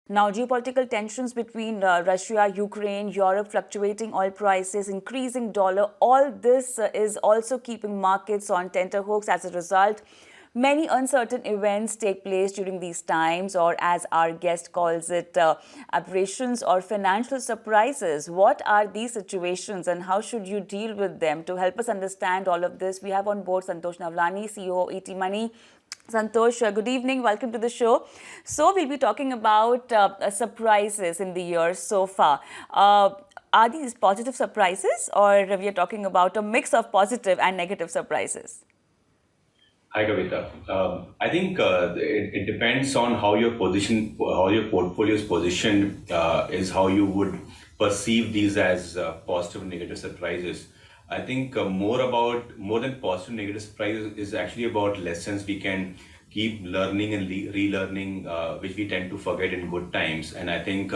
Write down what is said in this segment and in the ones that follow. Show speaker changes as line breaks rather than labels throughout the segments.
Now, geopolitical tensions between Russia, Ukraine, Europe, fluctuating oil prices, increasing dollar, all this is also keeping markets on tenterhooks. As a result, many uncertain events take place during these times, or as our guest calls it, aberrations or financial surprises. What are these situations and how should you deal with them? To help us understand all of this, we have on board Santosh Navlani, CEO of ET Money. Santosh, good evening. Welcome to the show. So, we'll be talking about surprises in the year so far. Are these positive surprises, or we are talking about a mix of positive and negative surprises?
Hi, Kavita. I think it depends on how your position, how your portfolio is positioned, is how you would perceive these as positive and negative surprises. I think more than positive and negative surprises is actually about lessons we can keep learning and relearning, which we tend to forget in good times. And I think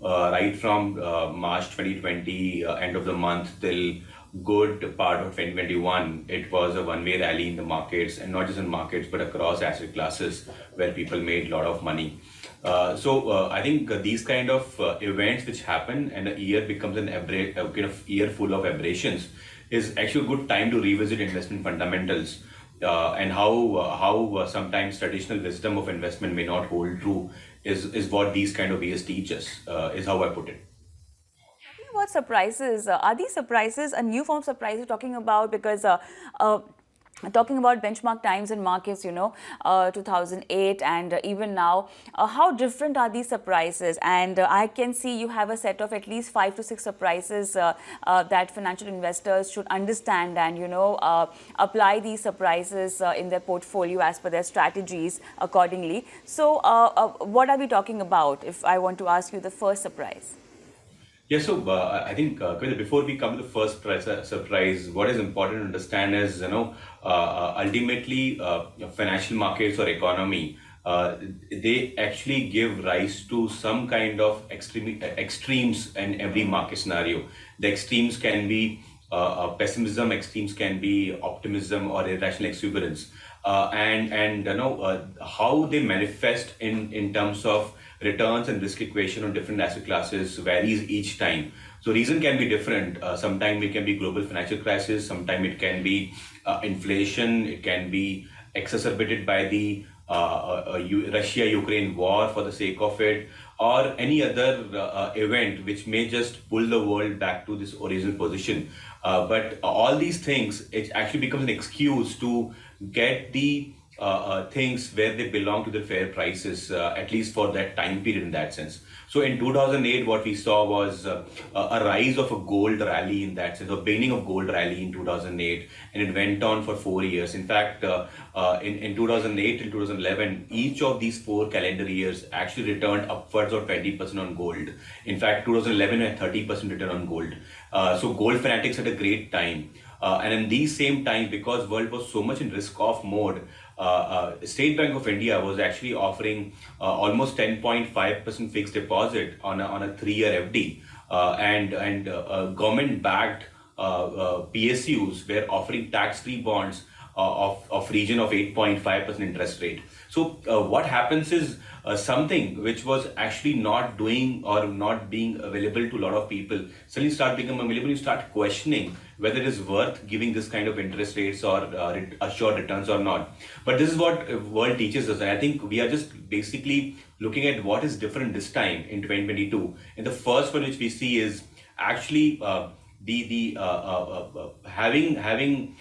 right from March 2020, end of the month, till good part of 2021, it was a one-way rally in the markets, and not just in markets, but across asset classes where people made a lot of money. I think these kind of events which happen and a year becomes a kind of year full of aberrations is actually a good time to revisit investment fundamentals and how sometimes traditional wisdom of investment may not hold true is what these kind of years teach us, is how I put it.
Talking about surprises, are these surprises a new form of surprise you're talking about? Because talking about benchmark times in markets, 2008 and even now, how different are these surprises? And I can see you have a set of at least 5 to 6 surprises that financial investors should understand and, apply these surprises in their portfolio as per their strategies accordingly. So what are we talking about if I want to ask you the first surprise?
Yeah, so Kavita, before we come to the first surprise, what is important to understand is, ultimately, financial markets or economy, they actually give rise to some kind of extremes in every market scenario. The extremes can be pessimism, extremes can be optimism or irrational exuberance, and how they manifest in terms of returns and risk equation on different asset classes varies each time. So reason can be different. Sometimes it can be global financial crisis. Sometimes it can be inflation. It can be exacerbated by the Russia-Ukraine war for the sake of it, or any other event which may just pull the world back to this original position. But all these things, it actually becomes an excuse to get the things where they belong to the fair prices, at least for that time period in that sense. So in 2008, what we saw was a rise of a gold rally in that sense, a beginning of gold rally in 2008, and it went on for 4 years. In fact, in 2008 and 2011, each of these 4 calendar years actually returned upwards of 20% on gold. In fact, 2011 had 30% return on gold. So gold fanatics had a great time. And in these same times, because world was so much in risk-off mode, State Bank of India was actually offering almost 10.5% fixed deposit on a 3-year FD, and government-backed PSUs were offering tax-free bonds of region of 8.5% interest rate. So what happens is something which was actually not doing or not being available to a lot of people suddenly start becoming available. You start questioning whether it is worth giving this kind of interest rates or assured returns or not. But this is what world teaches us. And I think we are just basically looking at what is different this time in 2022. And the first one which we see is actually having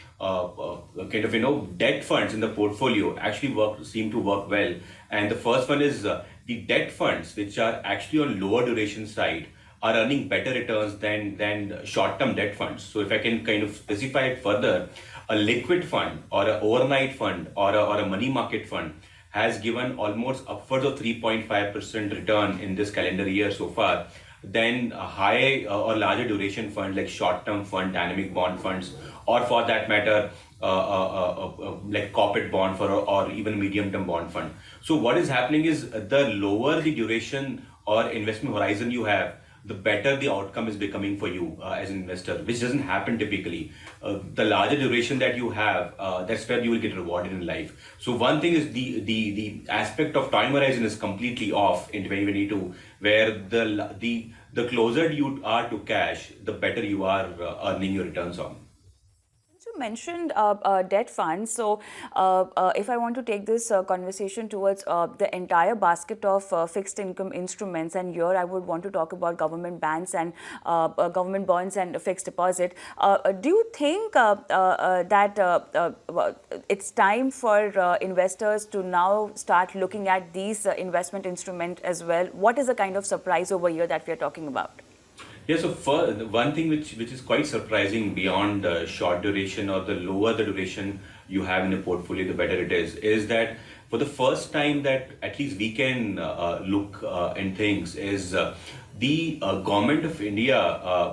kind of debt funds in the portfolio actually seem to work well. And the first one is the debt funds which are actually on lower duration side are earning better returns than short-term debt funds. So if I can kind of specify it further, a liquid fund or an overnight fund or a money market fund has given almost upwards of 3.5% return in this calendar year so far, then a high or larger duration fund like short-term fund, dynamic bond funds, or for that matter, like corporate bond for or even medium-term bond fund. So what is happening is the lower the duration or investment horizon you have, the better the outcome is becoming for you as an investor, which doesn't happen typically. The larger duration that you have, that's where you will get rewarded in life. So one thing is the aspect of time horizon is completely off in 2022, where the closer you are to cash, the better you are earning your returns on.
You mentioned debt funds. So, if I want to take this conversation towards the entire basket of fixed income instruments, and here I would want to talk about government bonds and government bonds and fixed deposit. Do you think that it's time for investors to now start looking at these investment instruments as well? What is the kind of surprise over here that we are talking about?
Yeah, so for one thing which is quite surprising beyond short duration, or the lower the duration you have in a portfolio, the better it is that for the first time that at least we can look in things is the government of India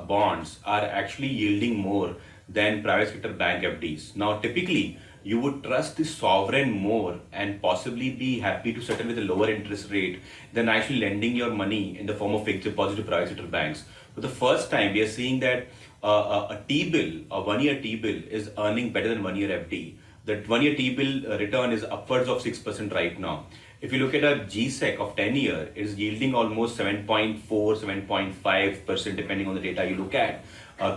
bonds are actually yielding more than private sector bank FDs. Now, typically, you would trust the sovereign more and possibly be happy to settle with a lower interest rate than actually lending your money in the form of fixed deposit to private sector banks. For the first time, we are seeing that a T-bill, a one-year T-bill is earning better than one-year FD. The one-year T-bill return is upwards of 6% right now. If you look at a GSEC of 10-year, it is yielding almost 7.4, 7.5% depending on the data you look at,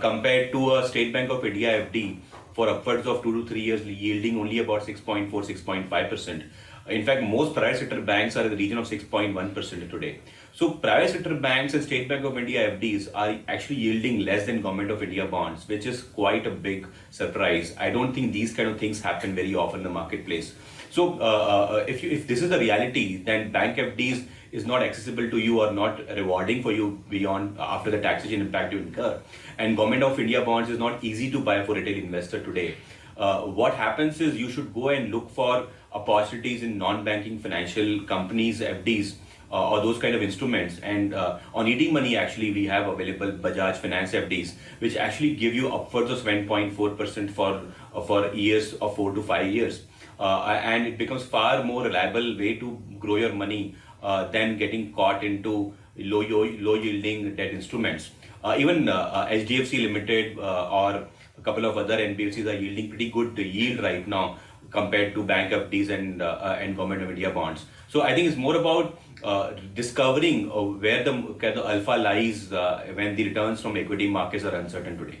compared to a State Bank of India FD for upwards of 2 to 3 years yielding only about 6.4, 6.5%. In fact, most private sector banks are in the region of 6.1% today. So private sector banks and State Bank of India FDs are actually yielding less than Government of India bonds, which is quite a big surprise. I don't think these kind of things happen very often in the marketplace. So if this is the reality, then bank FDs is not accessible to you or not rewarding for you beyond after the taxation impact you incur. And Government of India bonds is not easy to buy for retail investor today. What happens is you should go and look for opportunities in non-banking financial companies, FDs, or those kind of instruments. And on eating money, actually, we have available Bajaj Finance FDs, which actually give you upwards of 7.4% for years of 4 to 5 years. And it becomes far more reliable way to grow your money than getting caught into low yielding debt instruments. Even HDFC Limited or a couple of other NBFCs are yielding pretty good yield right now compared to bank FDs and Government of India bonds. So I think it's more about discovering where the alpha lies when the returns from equity markets are uncertain today.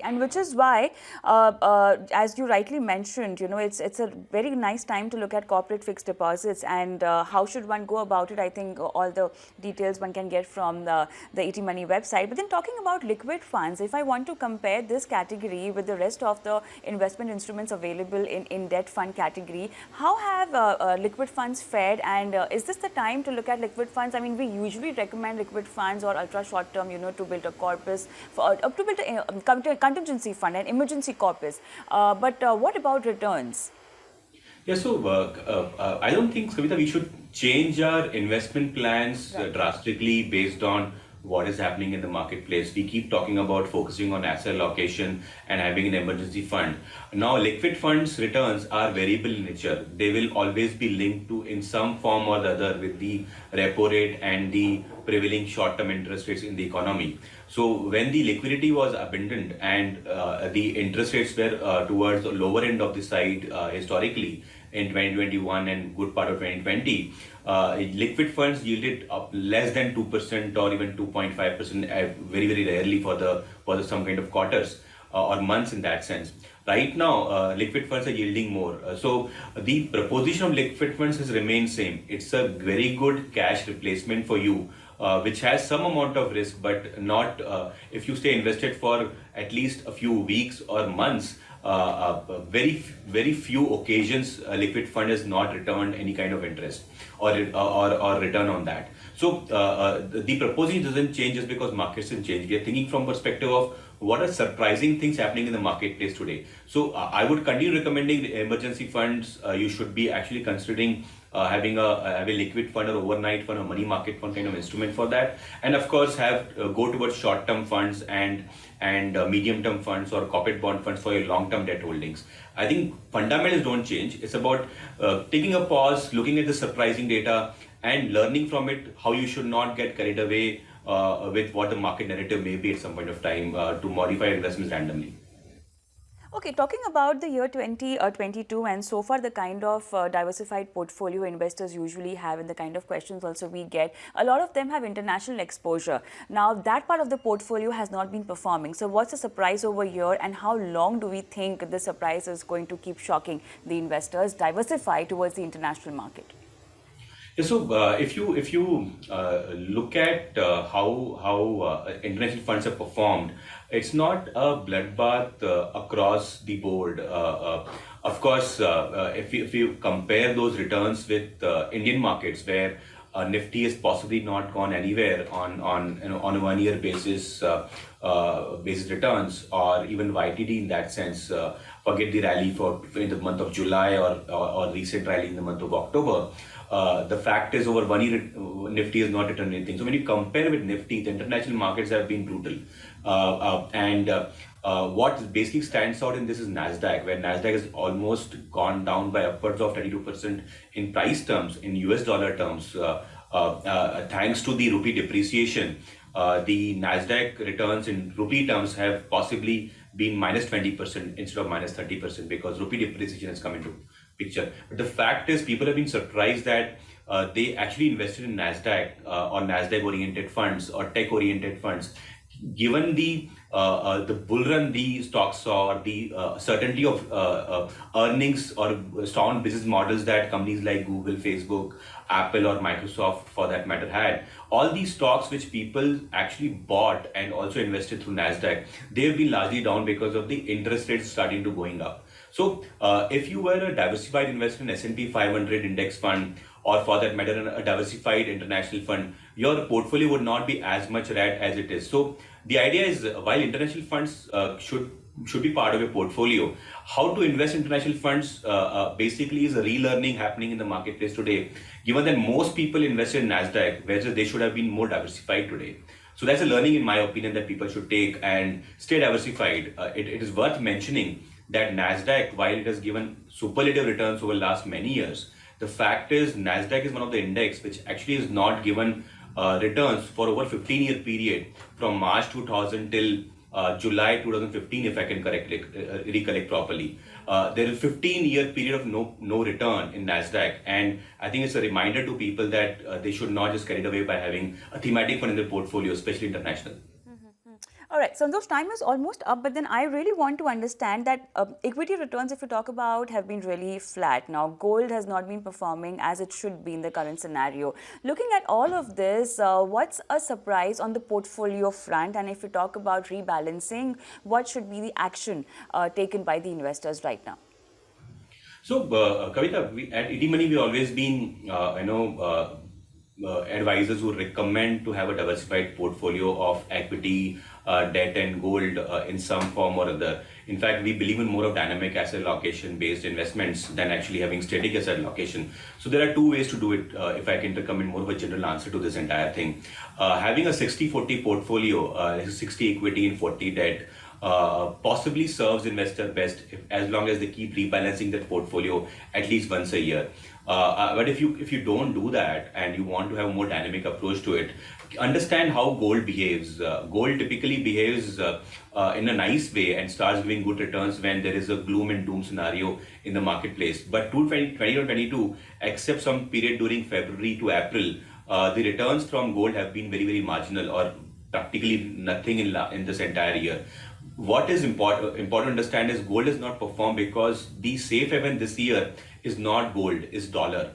And which is why, as you rightly mentioned, it's a very nice time to look at corporate fixed deposits and how should one go about it. I think all the details one can get from the ET Money website. But then talking about liquid funds, if I want to compare this category with the rest of the investment instruments available in debt fund category, how have liquid funds fared, and is this the time to look at liquid funds? I mean, we usually recommend liquid funds or ultra short term, to build a corpus, to build a contingency fund and emergency corpus. But what about returns?
Yeah, so I don't think, Savita, we should change our investment plans drastically based on what is happening in the marketplace. We keep talking about focusing on asset allocation and having an emergency fund. Now, liquid funds returns are variable in nature. They will always be linked to, in some form or the other, with the repo rate and the prevailing short-term interest rates in the economy. So when the liquidity was abundant and the interest rates were towards the lower end of the side historically in 2021 and good part of 2020, liquid funds yielded up less than 2% or even 2.5% very, very rarely for some kind of quarters or months in that sense. Right now, liquid funds are yielding more. So the proposition of liquid funds has remained same. It's a very good cash replacement for you, which has some amount of risk, but not if you stay invested for at least a few weeks or months. Very few occasions a liquid fund has not returned any kind of interest or return on that. So the proposition doesn't change just because markets have changed. We are thinking from perspective of what are surprising things happening in the marketplace today. So I would continue recommending the emergency funds. You should be actually considering having a liquid fund or overnight fund or money market fund kind of instrument for that, and of course have go towards short-term funds and medium-term funds or corporate bond funds for your long-term debt holdings. I think fundamentals don't change. It's about taking a pause, looking at the surprising data and learning from it how you should not get carried away with what the market narrative may be at some point of time to modify investments randomly.
Okay, talking about the year 2022 and so far the kind of diversified portfolio investors usually have and the kind of questions also we get, a lot of them have international exposure. Now that part of the portfolio has not been performing. So what's the surprise over here and how long do we think the surprise is going to keep shocking the investors diversify towards the international market?
Yeah, so if you look at how international funds have performed, it's not a bloodbath across the board. Of course, if you compare those returns with Indian markets, where Nifty has possibly not gone anywhere on a 1 year basis basis returns, or even YTD in that sense. Forget the rally for in the month of July, or recent rally in the month of October. The fact is, over 1 year, Nifty has not returned anything. So when you compare with Nifty, the international markets have been brutal. What basically stands out in this is Nasdaq, where Nasdaq has almost gone down by upwards of 32% in price terms, in US dollar terms, thanks to the rupee depreciation. The Nasdaq returns in rupee terms have possibly been minus 20% instead of minus 30%, because rupee depreciation has come into picture. But the fact is, people have been surprised that they actually invested in Nasdaq or Nasdaq oriented funds or tech oriented funds, given the bull run the stocks saw, or the certainty of earnings or strong business models that companies like Google, Facebook, Apple, or Microsoft for that matter had. All these stocks which people actually bought and also invested through Nasdaq, they've been largely down because of the interest rates starting to going up. So if you were a diversified investor in S&P 500 index fund, or for that matter a diversified international fund, your portfolio would not be as much red as it is. So the idea is, while international funds should be part of your portfolio, how to invest in international funds basically is a relearning happening in the marketplace today, given that most people invest in Nasdaq, whereas they should have been more diversified today. So that's a learning, in my opinion, that people should take and stay diversified. It is worth mentioning that Nasdaq, while it has given superlative returns over the last many years, the fact is Nasdaq is one of the index which actually is not given returns for over 15-year period, from March 2000 till July 2015, if I can recollect properly. There is a 15-year period of no return in Nasdaq, and I think it's a reminder to people that they should not just carried away by having a thematic fund in their portfolio, especially international.
All right, so those time is almost up, but then I really want to understand that equity returns, if you talk about, have been really flat. Now, gold has not been performing as it should be in the current scenario. Looking at all of this, what's a surprise on the portfolio front? And if you talk about rebalancing, what should be the action taken by the investors right now?
So, Kavita, at ET Money, we've always been, advisors who recommend to have a diversified portfolio of equity, debt, and gold in some form or other. In fact, we believe in more of dynamic asset allocation based investments than actually having static asset allocation. So there are two ways to do it. If I can recommend more of a general answer to this entire thing, having a 60-40 portfolio, 60 equity and 40 debt, possibly serves investor best as long as they keep rebalancing their portfolio at least once a year. But if you don't do that and you want to have a more dynamic approach to it, understand how gold behaves. Gold typically behaves in a nice way and starts giving good returns when there is a gloom and doom scenario in the marketplace. But 2022, except some period during February to April, the returns from gold have been very, very marginal, or practically nothing in this entire year. What is important to understand is gold has not performed because the safe haven this year is not gold, is dollar.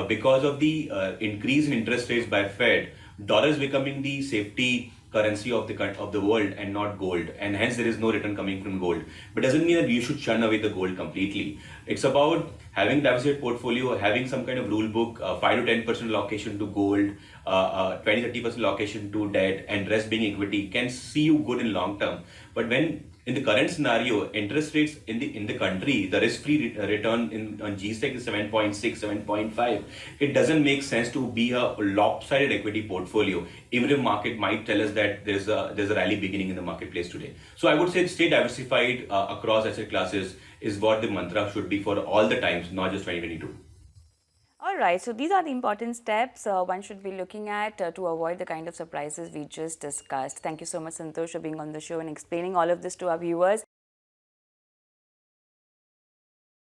Because of the increase in interest rates by Fed, dollar is becoming the safety currency of the world and not gold, and hence there is no return coming from gold. But doesn't mean that you should shun away the gold completely. It's about having diversified portfolio, having some kind of rule book, 5 to 10% allocation to gold, 20-30% allocation to debt, and rest being equity can see you good in long term. But when in the current scenario, interest rates in the country, the risk-free return on GSEC is 7.6, 7.5. It doesn't make sense to be a lopsided equity portfolio, even if market might tell us that there's a rally beginning in the marketplace today. So I would say stay diversified across asset classes is what the mantra should be for all the times, not just 2022.
All right, so these are the important steps one should be looking at to avoid the kind of surprises we just discussed. Thank you so much, Santosh, for being on the show and explaining all of this to our viewers.